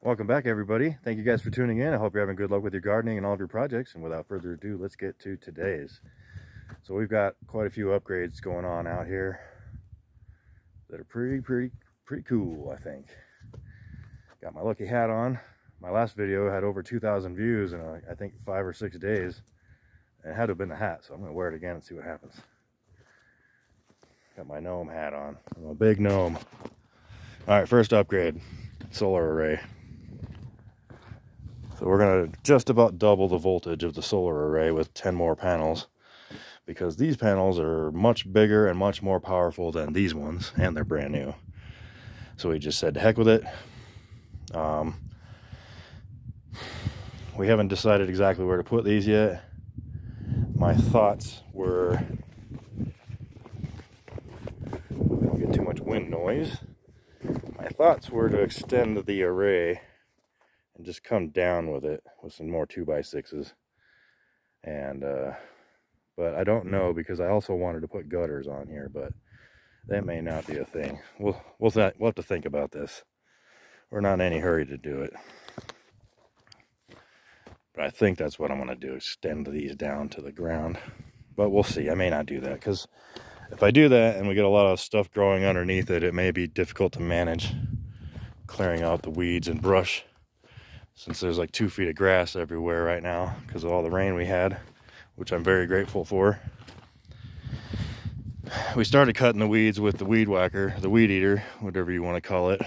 Welcome back, everybody. Thank you guys for tuning in. I hope you're having good luck with your gardening and all of your projects. And without further ado, let's get to today's. So we've got quite a few upgrades going on out here that are pretty cool, I think. Got my lucky hat on. My last video had over 2,000 views in I think 5 or 6 days. And it had to have been the hat, so I'm going to wear it again and see what happens. Got my gnome hat on. I'm a big gnome. All right, first upgrade, solar array. So we're going to just about double the voltage of the solar array with 10 more panels, because these panels are much bigger and much more powerful than these ones, and they're brand new. So we just said to heck with it. We haven't decided exactly where to put these yet. My thoughts were, we don't get too much wind noise. My thoughts were to extend the array and just come down with it with some more 2x6s. And but I don't know, because I also wanted to put gutters on here, but that may not be a thing. We'll have to think about this. We're not in any hurry to do it, but I think that's what I'm going to do, extend these down to the ground. But we'll see. I may not do that, because if I do that and we get a lot of stuff growing underneath it, it may be difficult to manage clearing out the weeds and brush, since there's like 2 feet of grass everywhere right now because of all the rain we had, which I'm very grateful for. We started cutting the weeds with the weed whacker, the weed eater, whatever you want to call it,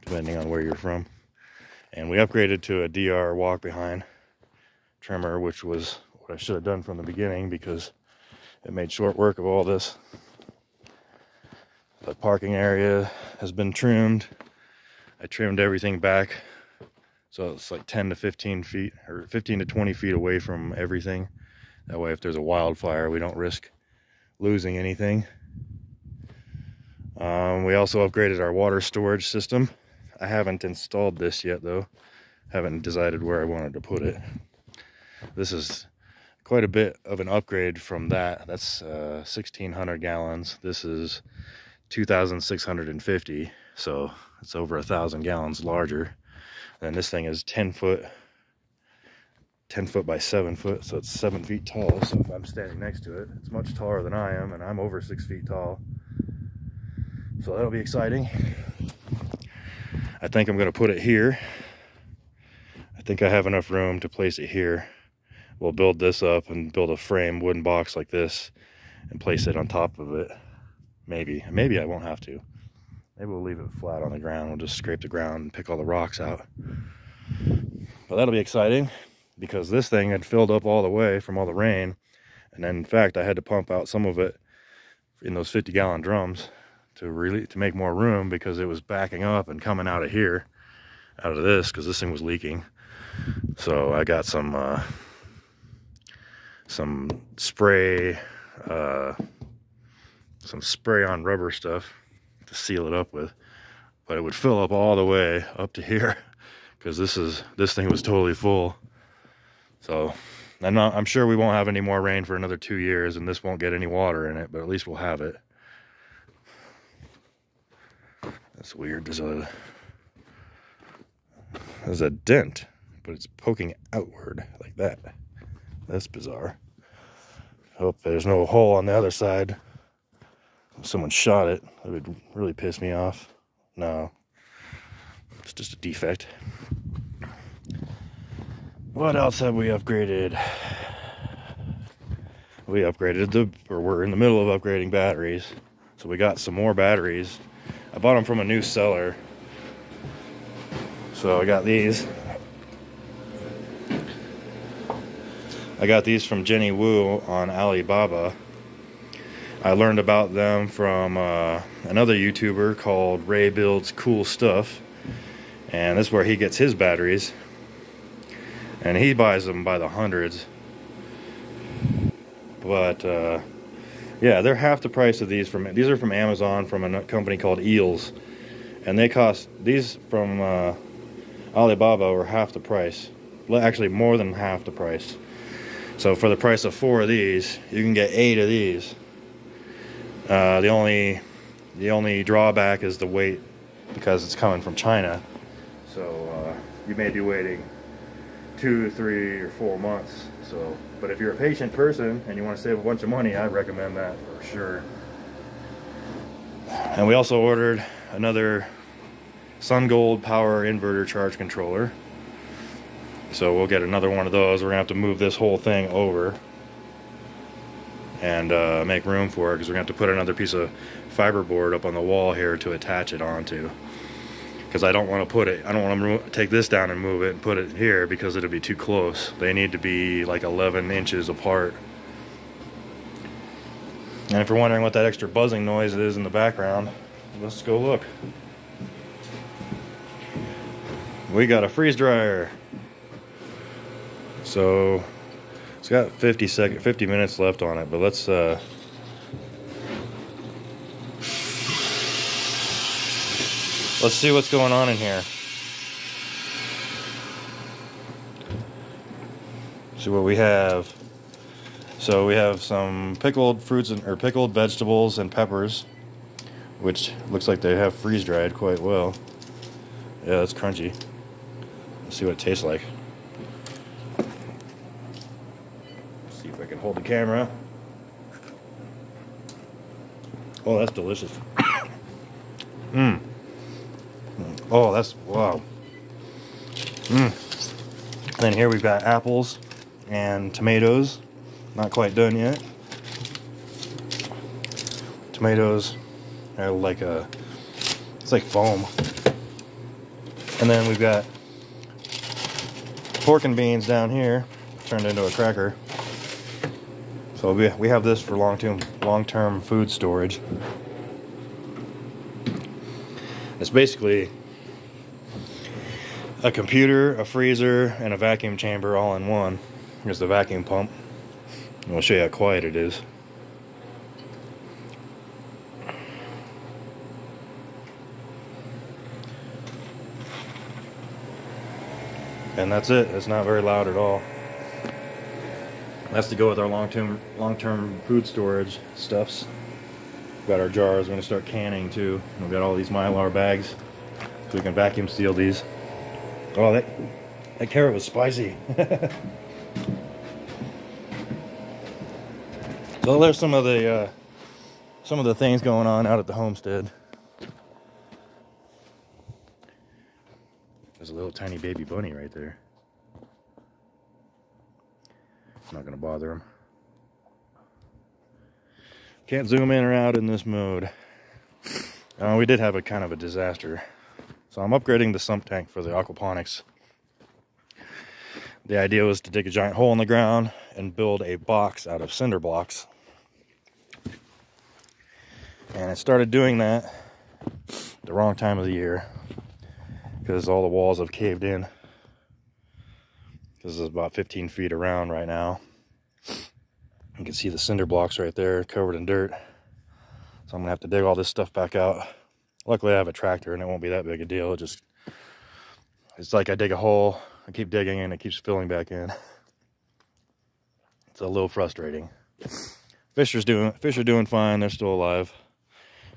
depending on where you're from. And we upgraded to a DR walk behind trimmer, which was what I should have done from the beginning, because it made short work of all this. The parking area has been trimmed. I trimmed everything back, so it's like 10 to 15 feet, or 15 to 20 feet away from everything. That way, if there's a wildfire, we don't risk losing anything. We also upgraded our water storage system. I haven't installed this yet, though. Haven't decided where I wanted to put it. This is quite a bit of an upgrade from that. That's 1,600 gallons. This is 2,650, so it's over 1,000 gallons larger. And this thing is 10 foot by 7 foot, so it's 7 feet tall. So if I'm standing next to it, it's much taller than I am, and I'm over 6 feet tall. So that'll be exciting. I think I'm going to put it here. I think I have enough room to place it here. We'll build this up and build a frame wooden box like this and place it on top of it. Maybe I won't have to. Maybe we'll leave it flat on the ground. We'll just scrape the ground and pick all the rocks out. But that'll be exciting, because this thing had filled up all the way from all the rain. And then, in fact, I had to pump out some of it in those 50-gallon drums to make more room, because it was backing up and coming out of here, out of this, because this thing was leaking. So I got some spray on rubber stuff to seal it up with, but it would fill up all the way up to here, because this thing was totally full. So I'm sure we won't have any more rain for another 2 years, and this won't get any water in it, but at least we'll have it. That's weird. There's a dent, but it's poking outward like that. That's bizarre. Hope there's no hole on the other side. If someone shot it, that would really piss me off. No, it's just a defect. What else have we upgraded? We upgraded we're in the middle of upgrading batteries. So we got some more batteries. I bought them from a new seller. So I got these. I got these from Jenny Wu on Alibaba. I learned about them from another YouTuber called Ray Builds Cool Stuff, and this is where he gets his batteries, and he buys them by the hundreds. But yeah, they're half the price of these. These are from Amazon, from a company called Eels, and these from Alibaba were half the price. Actually, more than half the price. So for the price of 4 of these, you can get 8 of these. The only drawback is the weight because it's coming from China. So you may be waiting 2, 3, or 4 months. So, but if you're a patient person and you want to save a bunch of money, I'd recommend that for sure. And we also ordered another Sun Gold power inverter charge controller. So we'll get another one of those. We're gonna have to move this whole thing over and make room for it, because we're gonna have to put another piece of fiberboard up on the wall here to attach it onto. Because I don't want to take this down and move it and put it here, because it'll be too close. They need to be like 11 inches apart. And if you're wondering what that extra buzzing noise is in the background, let's go look. We got a freeze dryer. So it's got 50 minutes left on it, but let's see what's going on in here. See what we have. So we have some pickled fruits or pickled vegetables and peppers, which looks like they have freeze dried quite well. Yeah, that's crunchy. Let's see what it tastes like. See if I can hold the camera. Oh, that's delicious. Mmm. Oh, that's, wow. Then here we've got apples and tomatoes. Not quite done yet. Tomatoes are like it's like foam. And then we've got pork and beans down here, turned into a cracker. So we have this for long-term food storage. It's basically a computer, a freezer, and a vacuum chamber all in one. Here's the vacuum pump. I'll show you how quiet it is. And that's it. It's not very loud at all. That's to go with our long-term food storage stuffs. We've got our jars. We're going to start canning too. We've got all these Mylar bags, so we can vacuum seal these. Oh, that carrot was spicy. So there's some of the things going on out at the homestead. There's a little tiny baby bunny right there. I'm not gonna bother him. Can't zoom in or out in this mode. We did have a kind of a disaster. So I'm upgrading the sump tank for the aquaponics. The idea was to dig a giant hole in the ground and build a box out of cinder blocks. And I started doing that the wrong time of the year, because all the walls have caved in. This is about 15 feet around right now. You can see the cinder blocks right there covered in dirt. So I'm gonna have to dig all this stuff back out. Luckily I have a tractor and it won't be that big a deal. It's like I dig a hole, I keep digging and it keeps filling back in. It's a little frustrating. Fish are doing fine, they're still alive.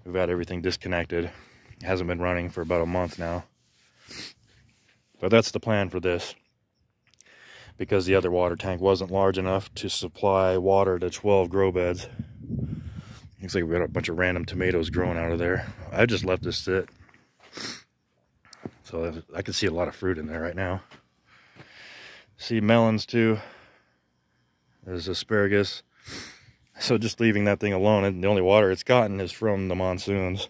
We've got everything disconnected. It hasn't been running for about a month now. But that's the plan for this, because the other water tank wasn't large enough to supply water to 12 grow beds. Looks like we've got a bunch of random tomatoes growing out of there. I just left this sit. So I can see a lot of fruit in there right now. See melons too. There's asparagus. So just leaving that thing alone, and the only water it's gotten is from the monsoons.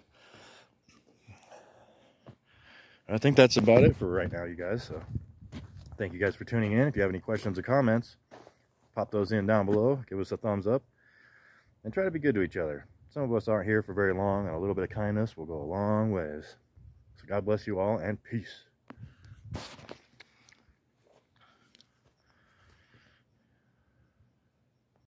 I think that's about it for right now, you guys. So thank you guys for tuning in. If you have any questions or comments, pop those in down below. Give us a thumbs up. And try to be good to each other. Some of us aren't here for very long, and a little bit of kindness will go a long ways. So God bless you all, and peace.